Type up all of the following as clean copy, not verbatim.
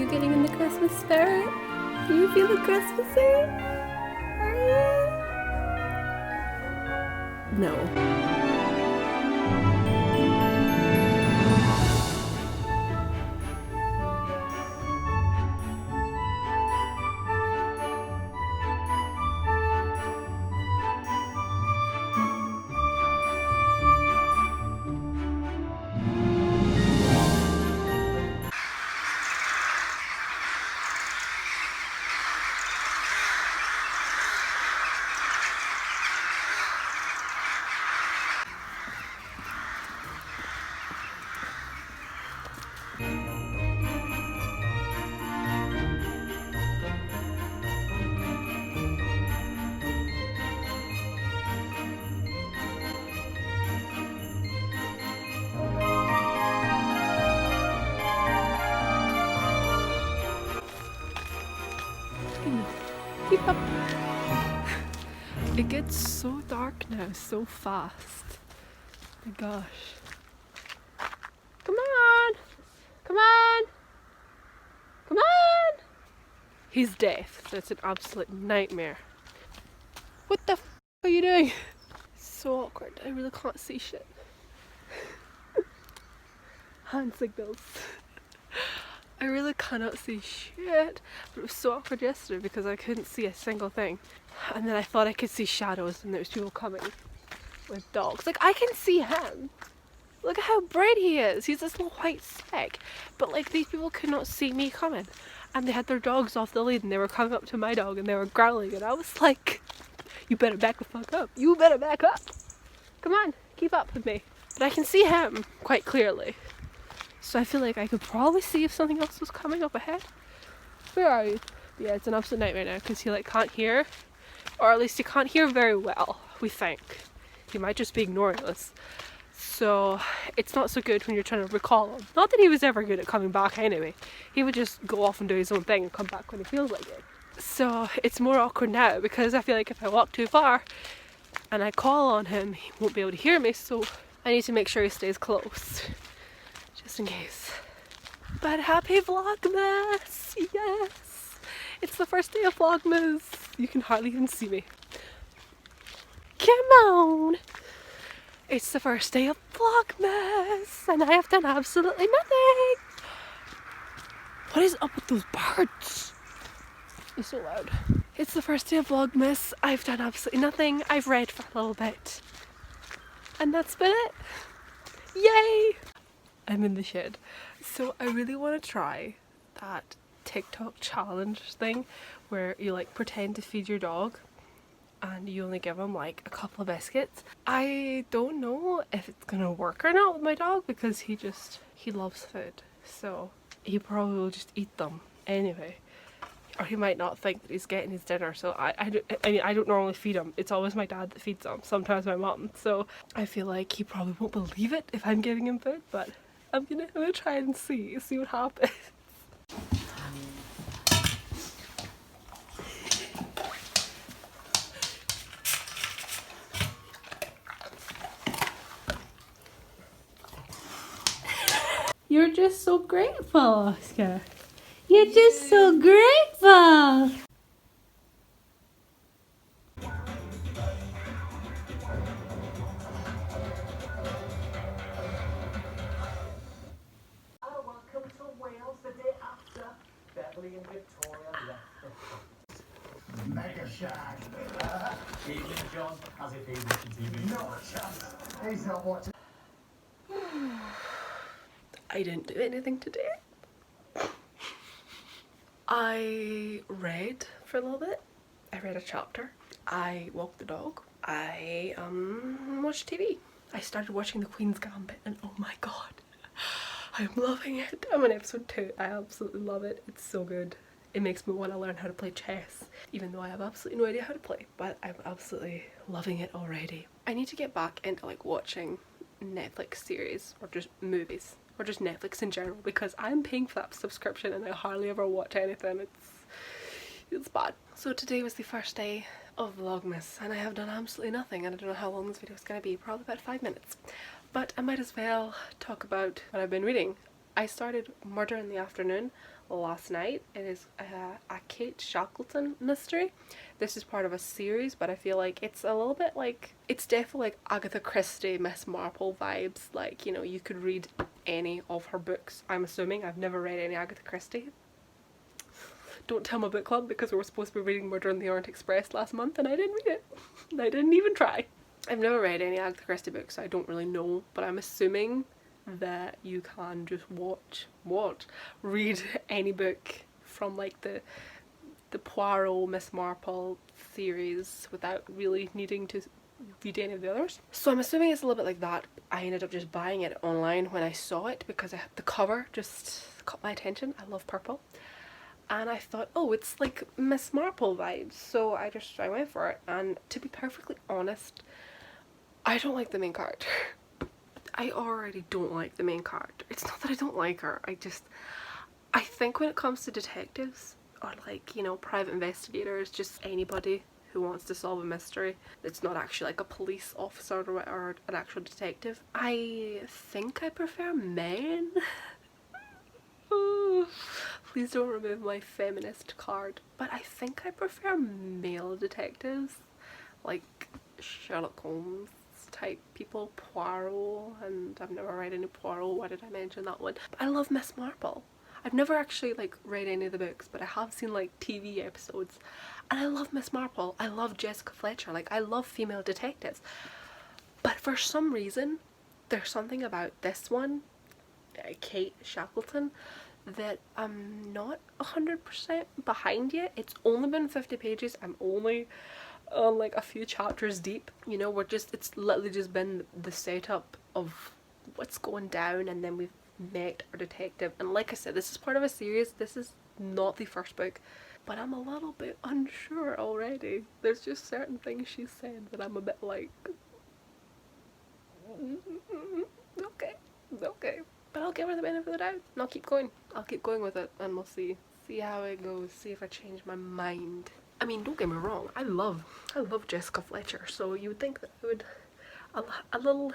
you getting in the Christmas spirit? Do you feel the Christmassy? Are you? No. Keep up. It gets so dark now, so fast. My gosh. Come on! Come on! Come on! He's deaf, so it's an absolute nightmare. What the f are you doing? So awkward, I really can't see shit. Hand signals. I really cannot see shit, but it was so awkward yesterday because I couldn't see a single thing. And then I thought I could see shadows and there was people coming with dogs. Like, I can see him. Look at how bright he is. He's this little white speck. But like, these people could not see me coming. And they had their dogs off the lead and they were coming up to my dog and they were growling and I was like, you better back the fuck up. You better back up. Come on, keep up with me. But I can see him quite clearly. So I feel like I could probably see if something else was coming up ahead. Where are you? Yeah, it's an absolute nightmare now because he like can't hear. Or at least he can't hear very well, we think. He might just be ignoring us. So it's not so good when you're trying to recall him. Not that he was ever good at coming back anyway. He would just go off and do his own thing and come back when he feels like it. So it's more awkward now because I feel like if I walk too far and I call on him, he won't be able to hear me. So I need to make sure he stays close. Just in case. But happy Vlogmas! Yes! It's the first day of Vlogmas! You can hardly even see me. Come on! It's the first day of Vlogmas! And I have done absolutely nothing! What is up with those birds? It's so loud. It's the first day of Vlogmas. I've done absolutely nothing. I've read for a little bit. And that's been it. Yay! I'm in the shed. So I really want to try that TikTok challenge thing where you like pretend to feed your dog and you only give him like a couple of biscuits. I don't know if it's gonna work or not with my dog because he loves food. So he probably will just eat them anyway. Or he might not think that he's getting his dinner. So I mean, I don't normally feed him. It's always my dad that feeds him. Sometimes my mom. So I feel like he probably won't believe it if I'm giving him food, but I'm gonna try and see what happens. You're just so grateful, Oscar. You're just so grateful. Mega shag. Evening, John. As if he's watching TV. Not a chance. He's not watching. I didn't do anything today. I read for a little bit. I read a chapter. I walked the dog. I watched TV. I started watching The Queen's Gambit and oh my god, I'm loving it. I'm on episode 2. I absolutely love it. It's so good. It makes me want to learn how to play chess, even though I have absolutely no idea how to play, but I'm absolutely loving it already. I need to get back into like watching Netflix series or just movies or just Netflix in general because I'm paying for that subscription and I hardly ever watch anything. It's bad. So today was the first day of Vlogmas and I have done absolutely nothing and I don't know how long this video is going to be, probably about 5 minutes. But I might as well talk about what I've been reading. I started Murder in the Afternoon last night. It is a Kate Shackleton mystery. This is part of a series, but I feel like it's a little bit like, it's definitely like Agatha Christie, Miss Marple vibes. Like, you know, you could read any of her books. I'm assuming. I've never read any Agatha Christie. Don't tell my book club, because we were supposed to be reading Murder on the Orient Express last month and I didn't read it. I didn't even try. I've never read any Agatha Christie books, so I don't really know, but I'm assuming that you can just read any book from like the Poirot, Miss Marple series without really needing to read any of the others. So I'm assuming it's a little bit like that. I ended up just buying it online when I saw it because the cover just caught my attention. I love purple. And I thought, oh, it's like Miss Marple vibes. So I went for it. And to be perfectly honest, I don't like the main character. I already don't like the main character. It's not that I don't like her. I think when it comes to detectives, or like, you know, private investigators, just anybody who wants to solve a mystery that's not actually like a police officer or an actual detective, I think I prefer men. Please don't remove my feminist card. But I think I prefer male detectives, like Sherlock Holmes type people, Poirot, and I've never read any Poirot. Why did I mention that one? But I love Miss Marple. I've never actually like read any of the books, but I have seen like TV episodes, and I love Miss Marple. I love Jessica Fletcher. Like, I love female detectives. But for some reason, there's something about this one, Kate Shackleton, that I'm not 100% behind yet. It's only been 50 pages. I'm only on like a few chapters deep. You know, it's literally just been the setup of what's going down, and then we've met our detective. And like I said, this is part of a series. This is not the first book, but I'm a little bit unsure already. There's just certain things she said that I'm a bit like, okay. But I'll give her the benefit of the doubt, and I'll keep going. I'll keep going with it, and we'll see how it goes. See if I change my mind. I mean, don't get me wrong. I love Jessica Fletcher. So you would think that I would, a little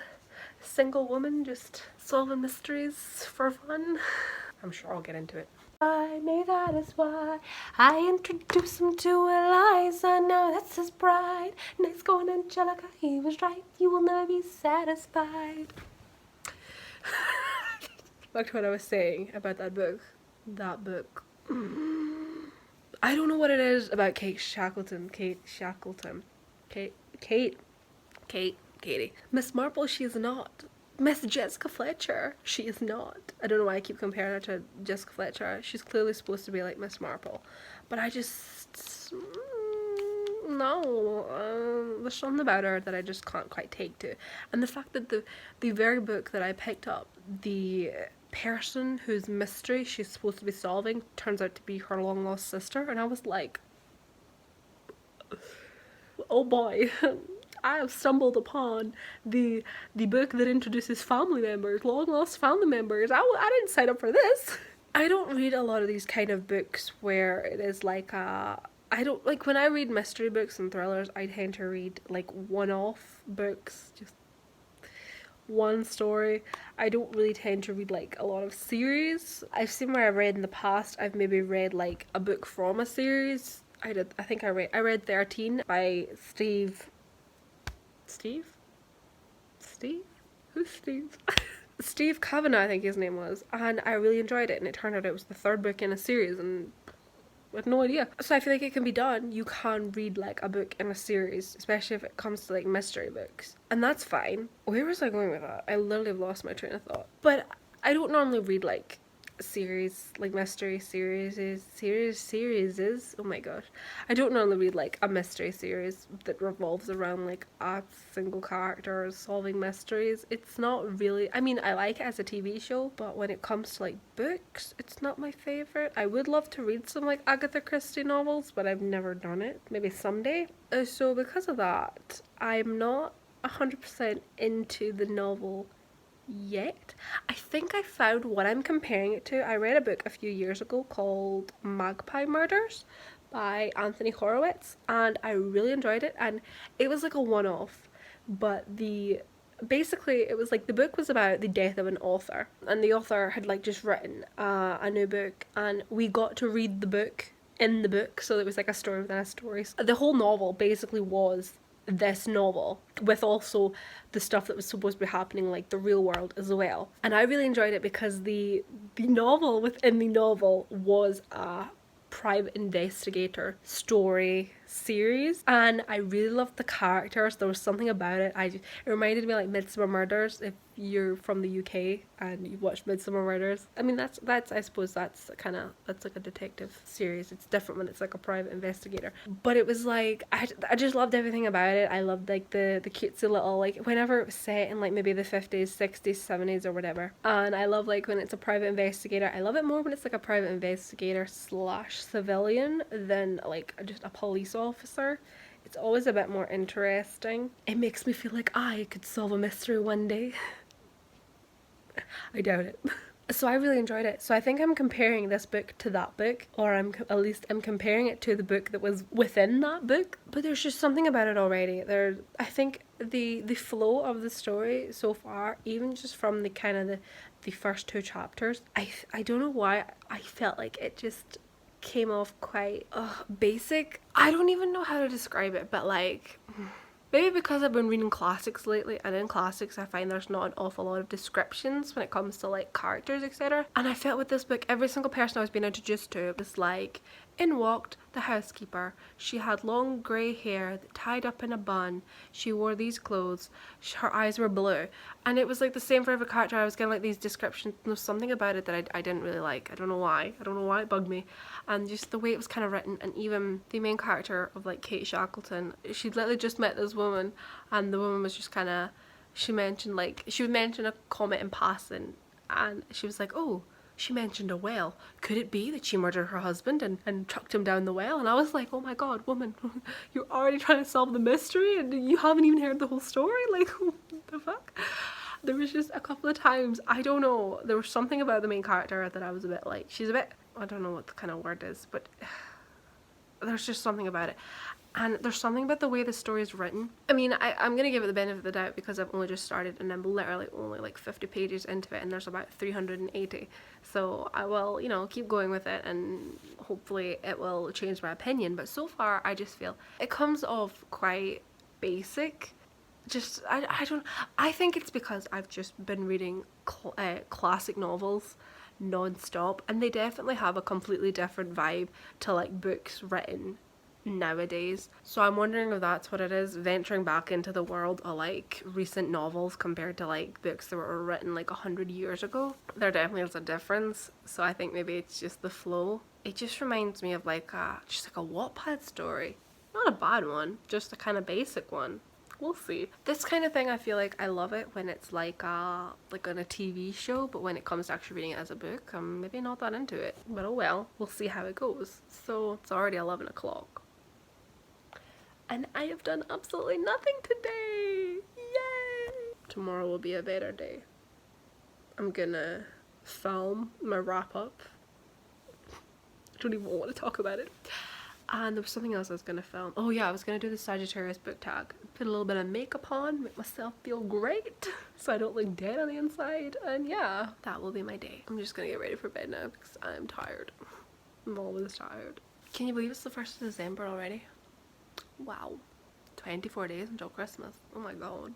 single woman just solving mysteries for fun. I'm sure I'll get into it. Maybe that is why I introduced him to Eliza. Now that's his bride. Nice going, Angelica. He was right. You will never be satisfied. Back to what I was saying about that book. I don't know what it is about Katie. Miss Marple, she is not. Miss Jessica Fletcher, she is not. I don't know why I keep comparing her to Jessica Fletcher. She's clearly supposed to be like Miss Marple. But I just, no, there's something about her that I just can't quite take to. And the fact that the very book that I picked up, the person whose mystery she's supposed to be solving turns out to be her long lost sister, and I was like, oh boy. I have stumbled upon the book that introduces family members, long lost family members. I didn't sign up for this. I don't read a lot of these kind of books where it is like I don't like, when I read mystery books and thrillers, I tend to read like one-off books, just one story. I don't really tend to read like a lot of series. I've seen where I've read in the past, I've maybe read like a book from a series. I read 13 by Steve? Who's Steve? Steve Kavanagh, I think his name was, and I really enjoyed it, and it turned out it was the third book in a series, and I had no idea. So I feel like it can be done. You can read like a book in a series, especially if it comes to like mystery books, and that's fine. Where was I going with that? I literally have lost my train of thought. But I don't normally read like series, like mystery series, oh my gosh. I don't normally read like a mystery series that revolves around like a single character solving mysteries. It's not really, I mean, I like it as a TV show, but when it comes to like books, it's not my favorite. I would love to read some like Agatha Christie novels, but I've never done it. Maybe someday. So because of that, I'm not 100% into the novel yet. I think I found what I'm comparing it to. I read a book a few years ago called Magpie Murders by Anthony Horowitz, and I really enjoyed it, and it was like a one-off, but the basically it was like the book was about the death of an author, and the author had like just written a new book, and we got to read the book in the book, so it was like a story within a story. The whole novel basically was this novel with also the stuff that was supposed to be happening like the real world as well. And I really enjoyed it because the novel within the novel was a private investigator story series, and I really loved the characters. There was something about it. It reminded me like Midsummer Murders. If you're from the UK and you've watched Midsummer Murders, I mean that's I suppose that's like a detective series. It's different when it's like a private investigator, but it was like I just loved everything about it. I loved like the cutesy little, like whenever it was set in like maybe the 50s, 60s, 70s or whatever. And I love like when it's a private investigator. I love it more when it's like a private investigator slash civilian than like just a police officer. It's always a bit more interesting. It makes me feel like I could solve a mystery one day. I doubt it. So I really enjoyed it. So I think I'm comparing this book to that book, or at least I'm comparing it to the book that was within that book. But there's just something about it already. I think the flow of the story so far, even just from the kind of the first two chapters, I don't know why I felt like it just came off quite basic. I don't even know how to describe it, but like maybe because I've been reading classics lately, and in classics I find there's not an awful lot of descriptions when it comes to like characters, etc. And I felt with this book, every single person I was being introduced to was like, in walked the housekeeper. She had long grey hair tied up in a bun. She wore these clothes. Her eyes were blue. And it was like the same for every character. I was getting like these descriptions. There was something about it that I didn't really like. I don't know why. I don't know why it bugged me. And just the way it was kind of written. And even the main character of like Kate Shackleton, she'd literally just met this woman, and the woman was just kind of, she would mention a comment in passing, and she was like, oh, she mentioned a well. Could it be that she murdered her husband and chucked him down the well? And I was like, oh my god, woman, you're already trying to solve the mystery and you haven't even heard the whole story? Like, what the fuck? There was just a couple of times, I don't know, there was something about the main character that I was a bit like, she's a bit, I don't know what the kind of word is, but there's just something about it. And there's something about the way the story is written. I mean, I'm going to give it the benefit of the doubt because I've only just started and I'm literally only like 50 pages into it and there's about 380. So I will, you know, keep going with it and hopefully it will change my opinion. But so far, I just feel it comes off quite basic. Just, I think it's because I've just been reading classic novels non-stop, and they definitely have a completely different vibe to like books written nowadays. So I'm wondering if that's what it is, venturing back into the world of like recent novels compared to like books that were written like 100 years ago. There definitely is a difference. So I think maybe it's just the flow. It just reminds me of like just like a Wattpad story. Not a bad one, just a kind of basic one. We'll see. This kind of thing, I feel like I love it when it's like on a TV show, but when it comes to actually reading it as a book, I'm maybe not that into it. But oh well, we'll see how it goes. So it's already 11 o'clock. And I have done absolutely nothing today. Yay! Tomorrow will be a better day. I'm gonna film my wrap up. I don't even want to talk about it. And there was something else I was going to film. Oh yeah, I was going to do the Sagittarius book tag. Put a little bit of makeup on, make myself feel great so I don't look dead on the inside. And yeah, that will be my day. I'm just going to get ready for bed now because I'm tired. I'm always tired. Can you believe it's the 1st of December already? Wow. 24 days until Christmas. Oh my god.